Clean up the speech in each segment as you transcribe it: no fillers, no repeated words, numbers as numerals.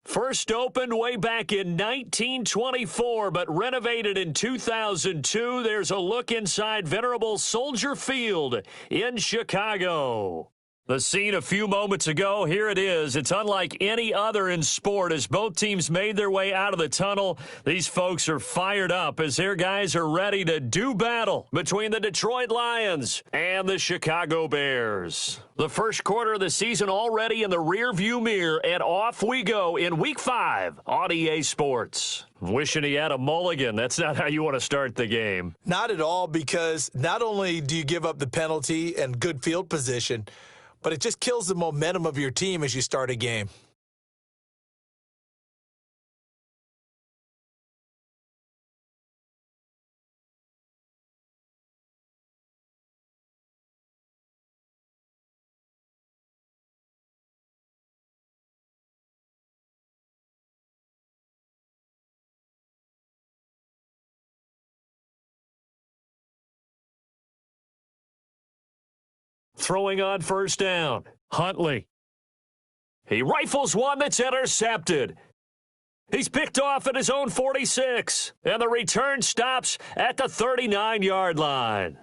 First opened way back in 1924, but renovated in 2002. There's a look inside venerable Soldier Field in Chicago. The scene a few moments ago, here it is. It's unlike any other in sport as both teams made their way out of the tunnel. These folks are fired up as their guys are ready to do battle between the Detroit Lions and the Chicago Bears. The first quarter of the season already in the rearview mirror, and off we go in Week 5 on EA Sports. Wishing he had a mulligan. That's not how you want to start the game. Not at all, because not only do you give up the penalty and good field position, but it just kills the momentum of your team as you start a game. Throwing on first down, Huntley. He rifles one that's intercepted. He's picked off at his own 46, and the return stops at the 39-yard line.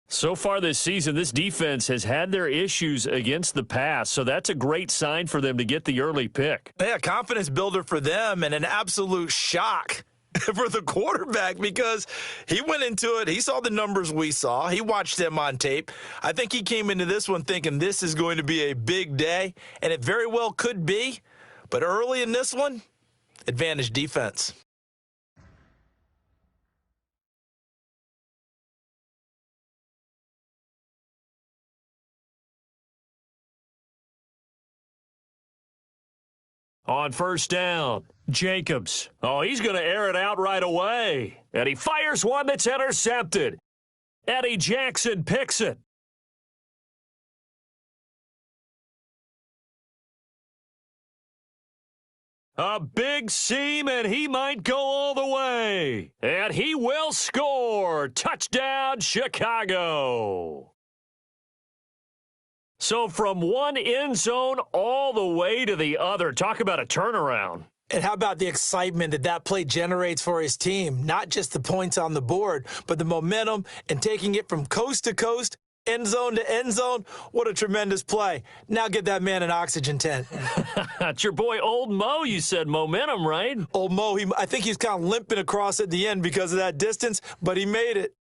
So far this season, this defense has had their issues against the pass, so that's a great sign for them to get the early pick. Yeah, confidence builder for them, and an absolute shock for the quarterback, because he went into it. He saw the numbers we saw. He watched them on tape. I think he came into this one thinking this is going to be a big day, and it very well could be. But early in this one, advantage defense. On first down, Jacobs. Oh, he's going to air it out right away. And he fires one that's intercepted. Eddie Jackson picks it. A big seam, and he might go all the way. And he will score. Touchdown, Chicago. So from one end zone all the way to the other. Talk about a turnaround. And how about the excitement that that play generates for his team? Not just the points on the board, but the momentum and taking it from coast to coast, end zone to end zone. What a tremendous play. Now get that man an oxygen tent. It's your boy Old Mo, you said. Momentum, right? Old Mo, I think he's kind of limping across at the end because of that distance, but he made it.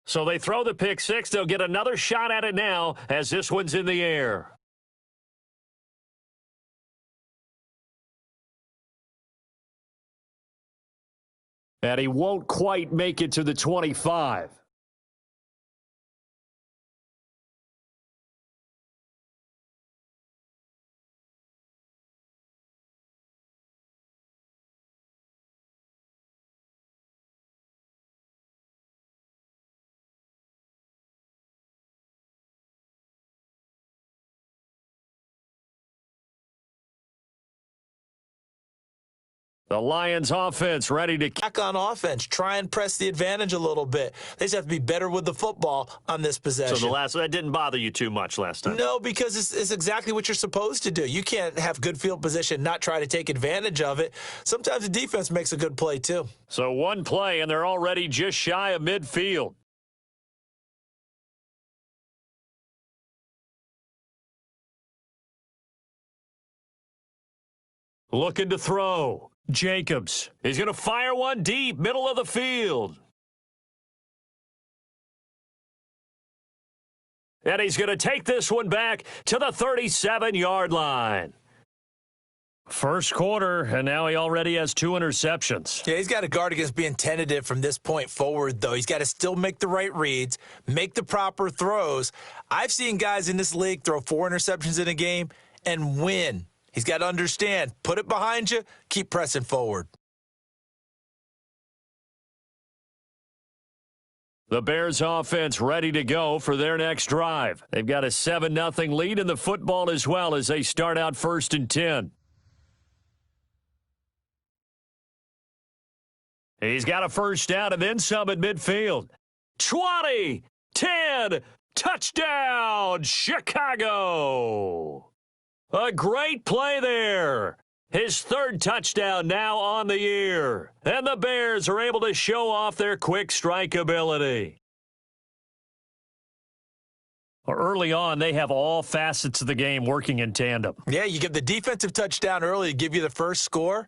So they throw the pick six. They'll get another shot at it now as this one's in the air. And he won't quite make it to the 25. The Lions offense ready to back on offense. Try and press the advantage a little bit. They just have to be better with the football on this possession. So that didn't bother you too much last time? No, because it's exactly what you're supposed to do. You can't have good field position, not try to take advantage of it. Sometimes the defense makes a good play too. So one play, and they're already just shy of midfield. Looking to throw. Jacobs. He's going to fire one deep, middle of the field. And he's going to take this one back to the 37-yard line. First quarter, and now he already has 2 interceptions. Yeah, he's got to guard against being tentative from this point forward, though. He's got to still make the right reads, make the proper throws. I've seen guys in this league throw 4 interceptions in a game and win. He's got to understand, put it behind you, keep pressing forward. The Bears offense ready to go for their next drive. They've got a 7-0 lead in the football as well as they start out 1st and 10. He's got a first down and then some at midfield. 20, 10, touchdown, Chicago. A great play there. His third touchdown now on the year. And the Bears are able to show off their quick strike ability. Early on, they have all facets of the game working in tandem. Yeah, you give the defensive touchdown early to give you the first score,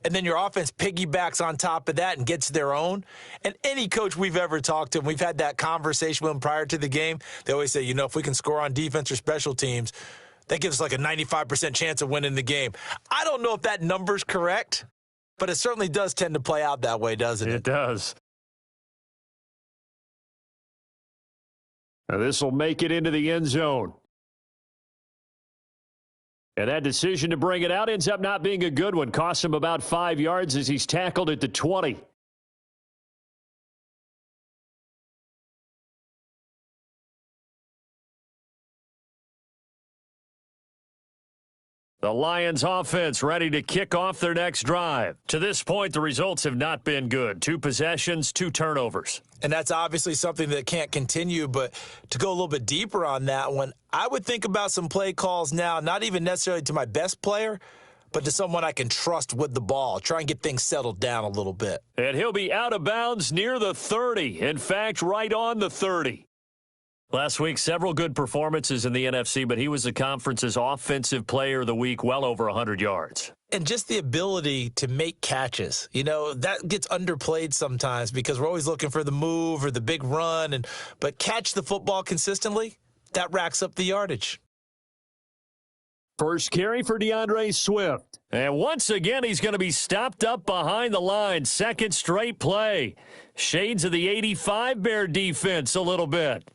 and then your offense piggybacks on top of that and gets their own. And any coach we've ever talked to, and we've had that conversation with them prior to the game, they always say, if we can score on defense or special teams, that gives us like a 95% chance of winning the game. I don't know if that number's correct, but it certainly does tend to play out that way, doesn't it? It does. Now this will make it into the end zone. And that decision to bring it out ends up not being a good one. Costs him about 5 yards as he's tackled at the 20. The Lions offense ready to kick off their next drive. To this point, the results have not been good. 2 possessions, 2 turnovers. And that's obviously something that can't continue, but to go a little bit deeper on that one, I would think about some play calls now, not even necessarily to my best player, but to someone I can trust with the ball. Try and get things settled down a little bit. And he'll be out of bounds near the 30. In fact, right on the 30. Last week, several good performances in the NFC, but he was the conference's offensive player of the week, well over 100 yards. And just the ability to make catches. That gets underplayed sometimes because we're always looking for the move or the big run. But catch the football consistently, that racks up the yardage. First carry for DeAndre Swift. And once again, he's going to be stopped up behind the line. Second straight play. Shades of the 85 Bear defense a little bit.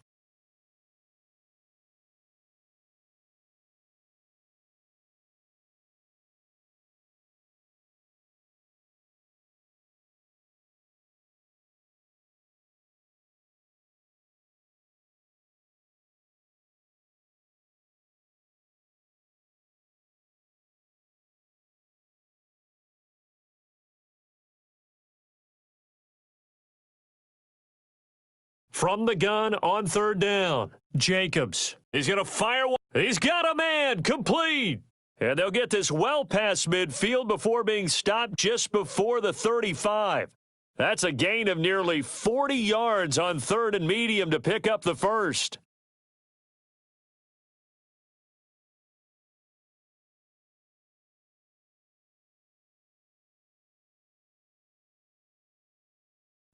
From the gun on third down, Jacobs. He's going to fire one. He's got a man, complete. And they'll get this well past midfield before being stopped just before the 35. That's a gain of nearly 40 yards on third and medium to pick up the first.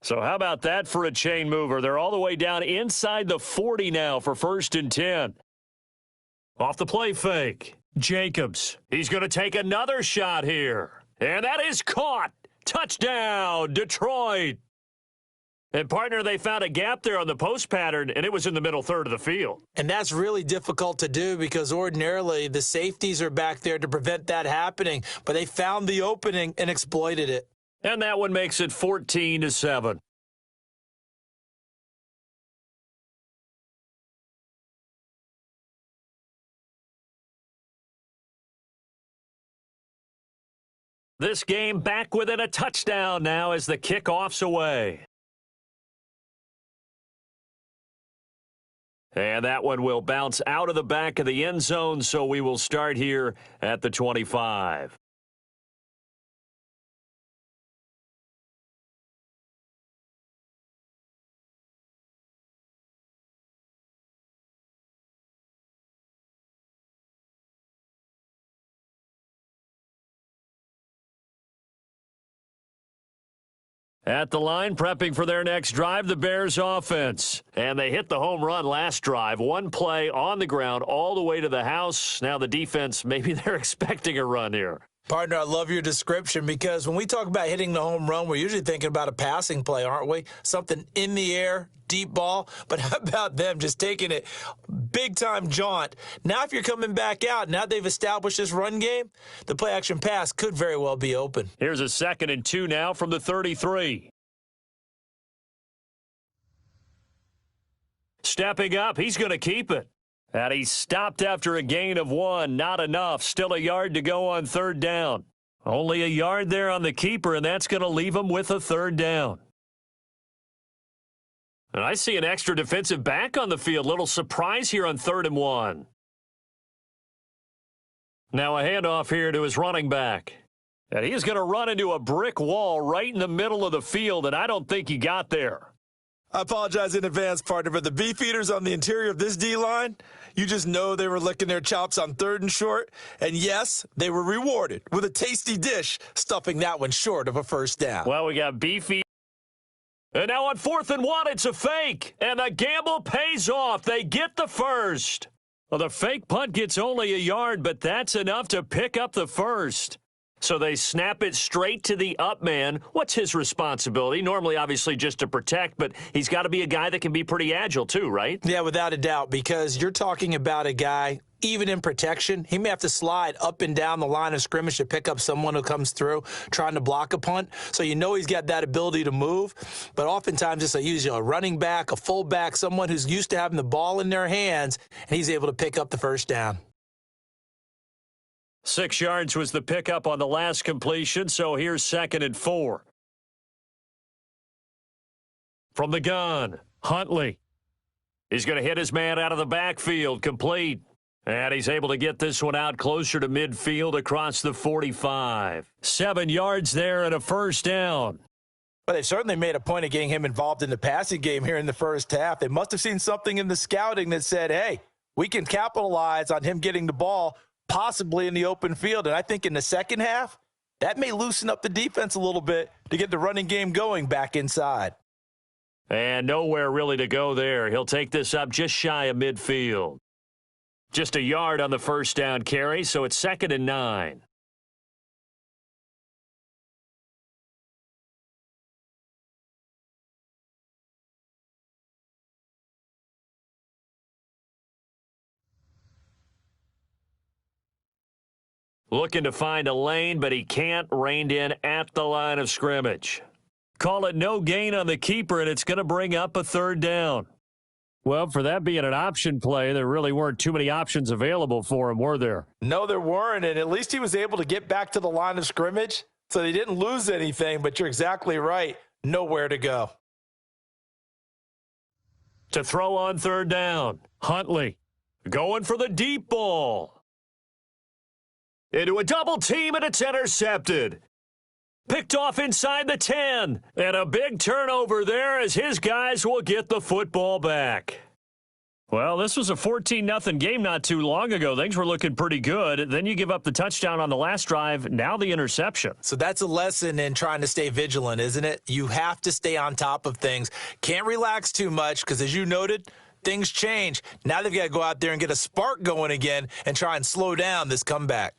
So how about that for a chain mover? They're all the way down inside the 40 now for first and 10. Off the play fake, Jacobs. He's going to take another shot here. And that is caught. Touchdown, Detroit. And, partner, they found a gap there on the post pattern, and it was in the middle third of the field. And that's really difficult to do because ordinarily the safeties are back there to prevent that happening. But they found the opening and exploited it. And that one makes it 14-7. This game back within a touchdown now as the kickoff's away. And that one will bounce out of the back of the end zone, so we will start here at the 25. At the line, prepping for their next drive, the Bears offense. And they hit the home run last drive. One play on the ground all the way to the house. Now the defense, maybe they're expecting a run here. Partner, I love your description because when we talk about hitting the home run, we're usually thinking about a passing play, aren't we? Something in the air, deep ball. But how about them just taking it big-time jaunt? Now if you're coming back out, now they've established this run game, the play-action pass could very well be open. Here's a 2nd and 2 now from the 33. Stepping up, he's going to keep it. And he stopped after a gain of 1. Not enough. Still a yard to go on third down. Only a yard there on the keeper, and that's going to leave him with a third down. And I see an extra defensive back on the field. Little surprise here on 3rd and 1. Now a handoff here to his running back. And he's going to run into a brick wall right in the middle of the field, and I don't think he got there. I apologize in advance, partner, but the beefeaters on the interior of this D-line, you just know they were licking their chops on 3rd and short. And yes, they were rewarded with a tasty dish, stuffing that one short of a first down. Well, we got beefy. And now on 4th and 1, it's a fake. And the gamble pays off. They get the first. Well, the fake punt gets only a yard, but that's enough to pick up the first. So they snap it straight to the up man. What's his responsibility? Normally, obviously, just to protect, but he's got to be a guy that can be pretty agile too, right? Yeah, without a doubt, because you're talking about a guy, even in protection, he may have to slide up and down the line of scrimmage to pick up someone who comes through trying to block a punt. So you know he's got that ability to move, but oftentimes it's usually a running back, a fullback, someone who's used to having the ball in their hands, and he's able to pick up the first down. 6 yards was the pickup on the last completion, so here's 2nd and 4. From the gun, Huntley. He's going to hit his man out of the backfield, complete. And he's able to get this one out closer to midfield across the 45. 7 yards there and a first down. Well, they've certainly made a point of getting him involved in the passing game here in the first half. They must have seen something in the scouting that said, hey, we can capitalize on him getting the ball possibly in the open field. And I think in the second half, that may loosen up the defense a little bit to get the running game going back inside. And nowhere really to go there. He'll take this up just shy of midfield. Just a yard on the first down carry, so it's 2nd and 9. Looking to find a lane, but he can't. Reined in at the line of scrimmage. Call it no gain on the keeper, and it's going to bring up a third down. Well, for that being an option play, there really weren't too many options available for him, were there? No, there weren't, and at least he was able to get back to the line of scrimmage, so they didn't lose anything, but you're exactly right. Nowhere to go. To throw on third down, Huntley going for the deep ball. Into a double team, and it's intercepted. Picked off inside the 10. And a big turnover there as his guys will get the football back. Well, this was a 14-0 game not too long ago. Things were looking pretty good. Then you give up the touchdown on the last drive. Now the interception. So that's a lesson in trying to stay vigilant, isn't it? You have to stay on top of things. Can't relax too much because, as you noted, things change. Now they've got to go out there and get a spark going again and try and slow down this comeback.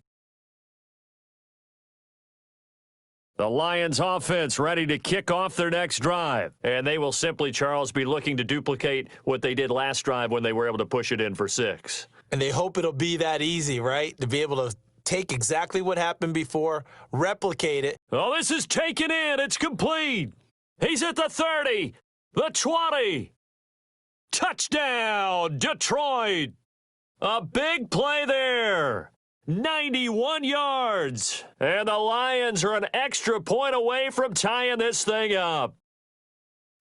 The Lions offense ready to kick off their next drive. And they will simply, Charles, be looking to duplicate what they did last drive when they were able to push it in for 6. And they hope it'll be that easy, right? To be able to take exactly what happened before, replicate it. Oh, this is taken in. It's complete. He's at the 30, the 20. Touchdown, Detroit. A big play there. 91 yards. And the Lions are an extra point away from tying this thing up.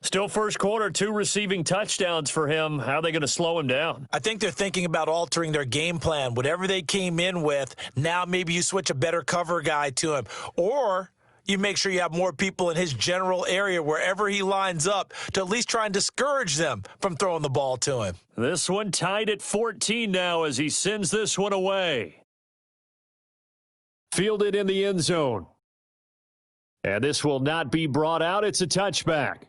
Still first quarter, 2 receiving touchdowns for him. How are they going to slow him down? I think they're thinking about altering their game plan. Whatever they came in with, now maybe you switch a better cover guy to him. Or you make sure you have more people in his general area wherever he lines up to at least try and discourage them from throwing the ball to him. This one tied at 14 now as he sends this one away. Fielded in the end zone. And this will not be brought out. It's a touchback.